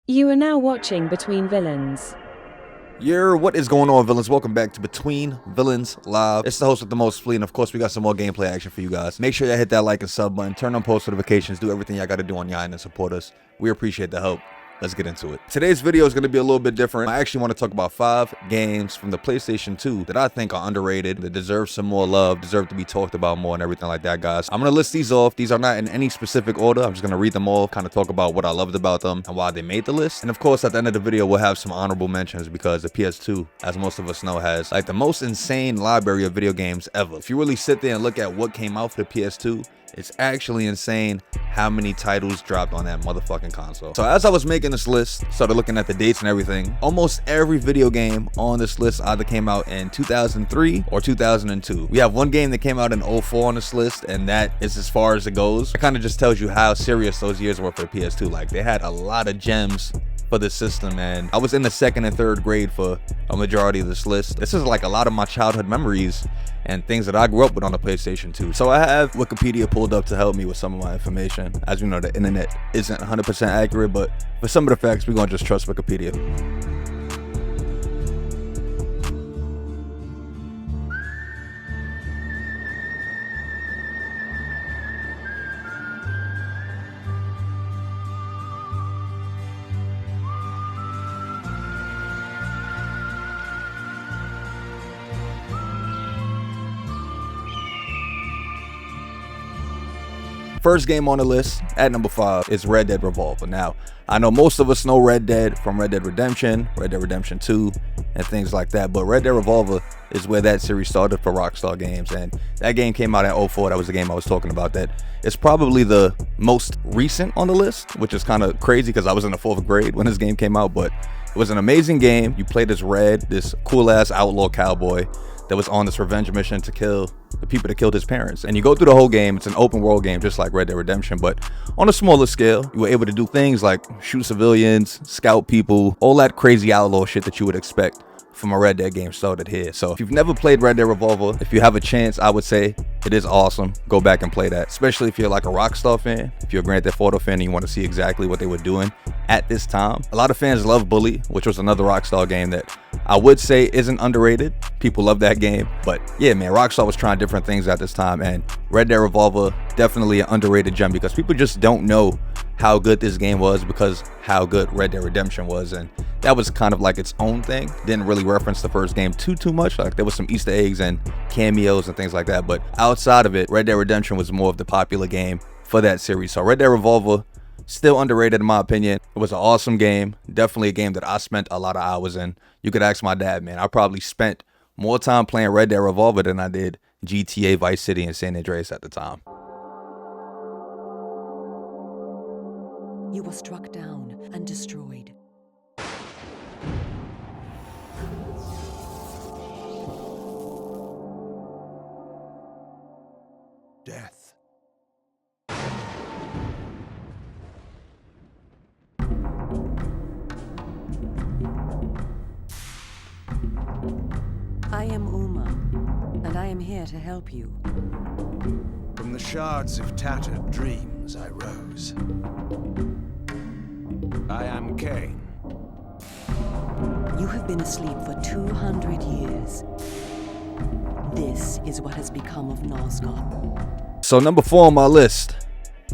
You are now watching Between Villains. What is going on, villains? Welcome back to Between Villains Live. It's the host with the most fleet, and of course we got some more gameplay action for you guys. Make sure you hit that like and sub button, turn on post notifications, do everything y'all gotta do on your end and support us. We appreciate the help. Let's get into it. Today's video is going to be a little bit different. I actually want to talk about 5 games from the PlayStation 2 that I think are underrated, that deserve some more love, deserve to be talked about more and everything like that, guys. I'm going to list these off. These are not in any specific order. I'm just going to read them all, kind of talk about what I loved about them and why they made the list. And of course, at the end of the video, we'll have some honorable mentions because the PS2, as most of us know, has like the most insane library of video games ever. If you really sit there and look at what came out for the PS2, it's actually insane how many titles dropped on that motherfucking console. So as I was making this list, started looking at the dates and everything, almost every video game on this list either came out in 2003 or 2002. We have one game that came out in 04 on this list, and that is as far as it goes. It kind of just tells you how serious those years were for the PS2. Like, they had a lot of gems for the system, and I was in the 2nd and 3rd grade for a majority of this list. This is like a lot of my childhood memories and things that I grew up with on the PlayStation 2. So I have Wikipedia pulled up to help me with some of my information. As you know, the internet isn't 100% accurate, but for some of the facts, we're gonna just trust Wikipedia. First game on the list at number 5 is Red Dead Revolver. Now, I know most of us know Red Dead from Red Dead Redemption 2, and things like that, but Red Dead Revolver is where that series started for Rockstar Games, and that game came out in 04. That was the game I was talking about. That is probably the most recent on the list, which is kind of crazy because I was in the 4th grade when this game came out, but it was an amazing game. You played as Red, this cool-ass outlaw cowboy that was on this revenge mission to kill the people that killed his parents. And you go through the whole game. It's an open world game, just like Red Dead Redemption, but on a smaller scale. You were able to do things like shoot civilians, scout people, all that crazy outlaw shit that you would expect from a Red Dead game started here. So if you've never played Red Dead Revolver, if you have a chance, I would say it is awesome. Go back and play that, especially if you're like a Rockstar fan, if you're a Grand Theft Auto fan and you want to see exactly what they were doing at this time. A lot of fans love Bully, which was another Rockstar game that I would say isn't underrated. People love that game, but yeah, man, Rockstar was trying different things at this time, and Red Dead Revolver, definitely an underrated gem because people just don't know how good this game was because how good Red Dead Redemption was, and that was kind of like its own thing. Didn't really reference the first game too much. Like, there was some Easter eggs and cameos and things like that, but outside of it, Red Dead Redemption was more of the popular game for that series. So Red Dead Revolver, still underrated in my opinion. It was an awesome game, definitely a game that I spent a lot of hours in. You could ask my dad, man, I probably spent more time playing Red Dead Revolver than I did GTA Vice City and San Andreas at the time. You were struck down and destroyed. Death. I am Omen, and I am here to help you. From the shards of tattered dreams I rose. I am Cain. You have been asleep for 200 years. This is what has become of Nosgoth. So number 4 on my list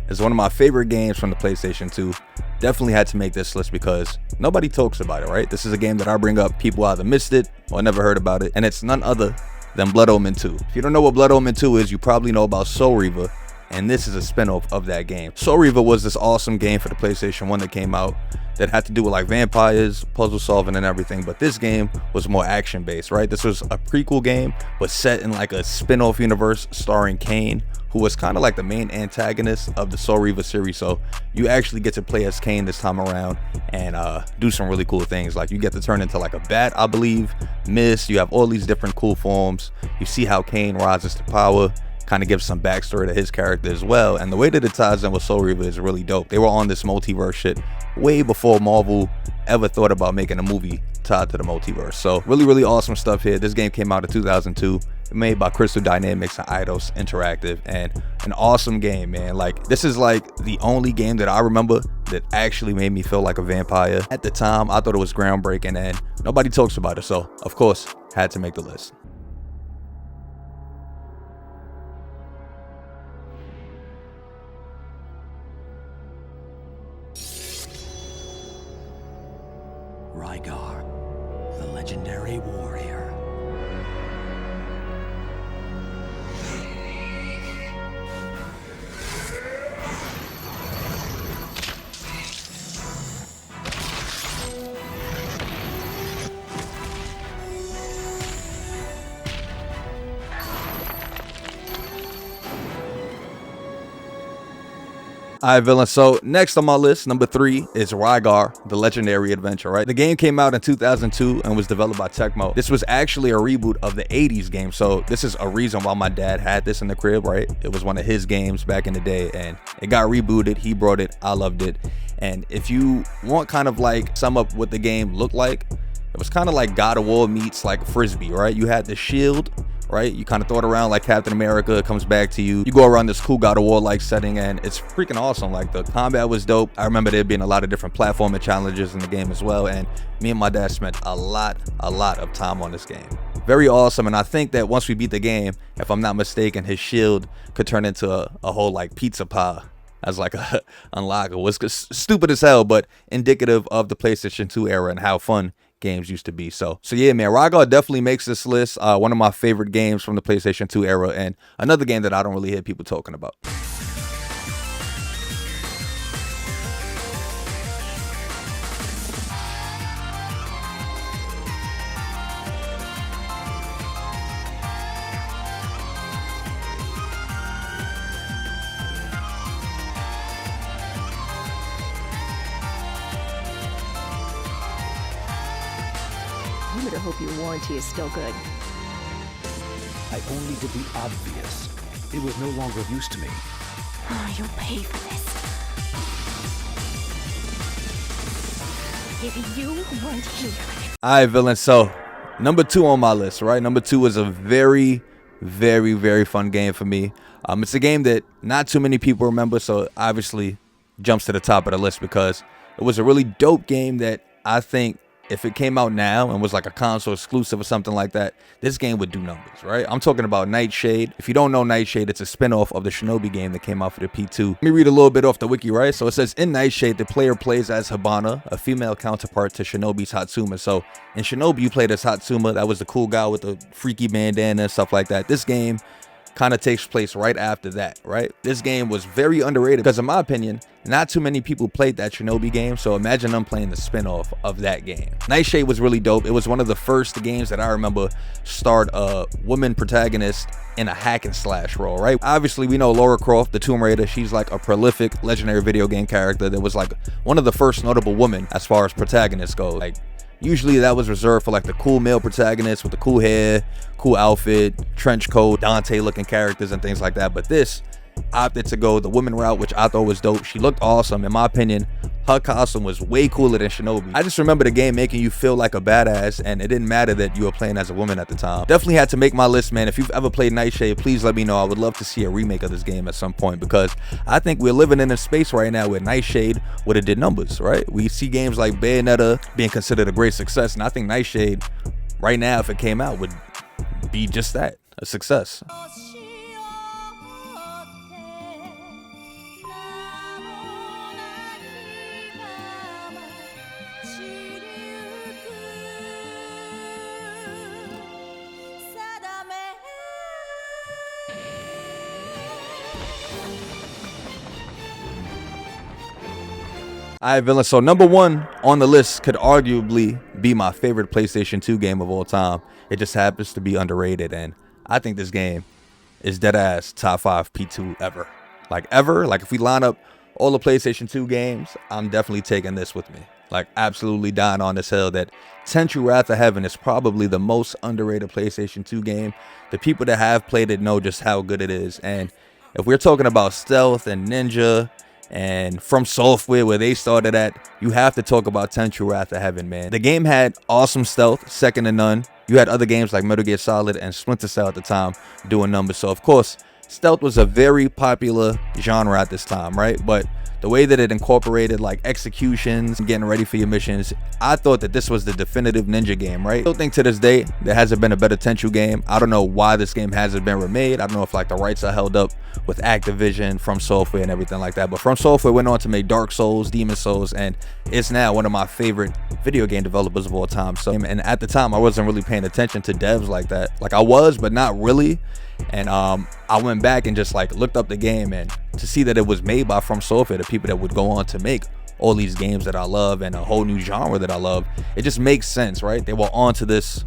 is one of my favorite games from the PlayStation 2. Definitely had to make this list because nobody talks about it, right? This is a game that I bring up. People either missed it or never heard about it, and it's none other than Blood Omen 2. If you don't know what Blood Omen 2 is, you probably know about Soul Reaver, and this is a spin-off of that game. Soul Reaver was this awesome game for the PlayStation 1 that came out that had to do with like vampires, puzzle solving and everything, but this game was more action based, right? This was a prequel game, but set in like a spin-off universe starring Cain, who was kind of like the main antagonist of the Soul Reaver series. So you actually get to play as Cain this time around and do some really cool things. Like, you get to turn into like a bat, I believe, mist. You have all these different cool forms. You see how Cain rises to power. Kind of gives some backstory to his character as well, and the way that it ties in with Soul Reaver is really dope. They were on this multiverse shit way before Marvel ever thought about making a movie tied to the multiverse. So really awesome stuff here. This game came out in 2002. made by Crystal Dynamics and Eidos Interactive, and an awesome game, man. Like, this is like the only game that I remember that actually made me feel like a vampire. At the time, I thought it was groundbreaking, and nobody talks about it, so of course had to make the list. Rygar, the legendary warrior. All right, villain. So next on my list, number 3 is Rygar, the legendary adventure, right? The game came out in 2002 and was developed by Tecmo. This was actually a reboot of the 80s game. So this is a reason why my dad had this in the crib, right? It was one of his games back in the day, and it got rebooted. He brought it. I loved it. And if you want kind of like sum up what the game looked like, it was kind of like God of War meets like Frisbee, right? You had the shield, right? You kind of throw it around like Captain America. It comes back to you. You go around this cool God of War like setting, and it's freaking awesome. Like, the combat was dope. I remember there being a lot of different platforming challenges in the game as well, and me and my dad spent a lot of time on this game. Very awesome. And I think that once we beat the game, if I'm not mistaken, his shield could turn into a whole like pizza pie as like a unlockable. It's stupid as hell, but indicative of the PlayStation 2 era and how fun games used to be. So yeah, man, Rygar definitely makes this list. One of my favorite games from the PlayStation 2 era, and another game that I don't really hear people talking about. You better hope your warranty is still good. I only did the obvious. It was no longer of use to me. Oh, you'll pay for this. If you weren't here. All right, villain. So number 2 on my list, right? Number 2 is a very fun game for me. It's a game that not too many people remember, so obviously jumps to the top of the list because it was a really dope game that I think if it came out now and was like a console exclusive or something like that, this game would do numbers, right? I'm talking about Nightshade. If you don't know Nightshade, it's a spinoff of the Shinobi game that came out for the P2. Let me read a little bit off the wiki, right? So it says, in Nightshade, the player plays as Hibana, a female counterpart to Shinobi's Hatsuma. So in Shinobi, you played as Hatsuma. That was the cool guy with the freaky bandana and stuff like that. This game kind of takes place right after that, right? This game was very underrated because in my opinion, not too many people played that Shinobi game, so imagine them playing the spin-off of that game. Nightshade was really dope. It was one of the first games that I remember start a woman protagonist in a hack and slash role, right? Obviously, we know Lara Croft, the Tomb Raider. She's like a prolific legendary video game character that was like one of the first notable women as far as protagonists go. Like, usually that was reserved for like the cool male protagonists with the cool hair, cool outfit, trench coat, Dante looking characters and things like that. But this opted to go the woman route, which I thought was dope. She looked awesome. In my opinion, her costume was way cooler than Shinobi. I just remember the game making you feel like a badass, and it didn't matter that you were playing as a woman at the time. Definitely had to make my list, man. If you've ever played Nightshade, please let me know. I would love to see a remake of this game at some point, because I think we're living in a space right now where Nightshade would have did numbers, right? We see games like Bayonetta being considered a great success, and I think Nightshade right now, if it came out, would be just that, a success. All right, villain. So number 1 on the list could arguably be my favorite PlayStation 2 game of all time. It just happens to be underrated, and I think this game is dead ass top 5 P2 ever. Like ever. Like if we line up all the PlayStation 2 games, I'm definitely taking this with me. Like absolutely dying on this hill that Tenchu Wrath of Heaven is probably the most underrated PlayStation 2 game. The people that have played it know just how good it is. And if we're talking about stealth and ninja and From Software, where they started at, you have to talk about Tenchu Wrath of Heaven, man. The game had awesome stealth, second to none. You had other games like Metal Gear Solid and Splinter Cell at the time doing numbers. So of course, stealth was a very popular genre at this time, right? But the way that it incorporated like executions and getting ready for your missions, I thought that this was the definitive ninja game, right? I still think to this day there hasn't been a better Tenchu game. I don't know why this game hasn't been remade. I don't know if like the rights are held up with Activision, From Software, and everything like that. But From Software went on to make Dark Souls, Demon Souls, and it's now one of my favorite video game developers of all time. So, and at the time I wasn't really paying attention to devs like that. Like I was, but not really. And I went back and just like looked up the game, and to see that it was made by From Software, the people that would go on to make all these games that I love and a whole new genre that I love, it just makes sense, right? They were on to this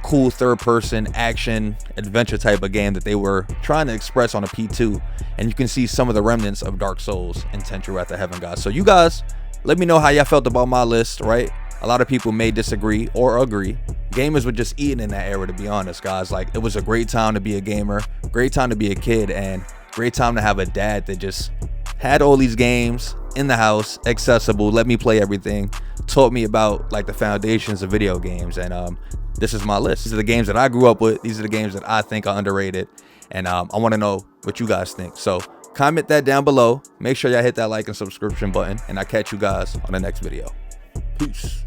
cool third-person action adventure type of game that they were trying to express on a P2, and you can see some of the remnants of Dark Souls and Tenchu Wrath of Heaven, guys. So you guys, let me know how y'all felt about my list, right? A lot of people may disagree or agree. Gamers were just eating in that era, to be honest, guys. Like, it was a great time to be a gamer, great time to be a kid, and great time to have a dad that just had all these games in the house, accessible, let me play everything, taught me about like the foundations of video games. And this is my list. These are the games that I grew up with. These are the games that I think are underrated, and I want to know what you guys think. So comment that down below. Make sure y'all hit that like and subscription button, and I'll catch you guys on the next video. Peace.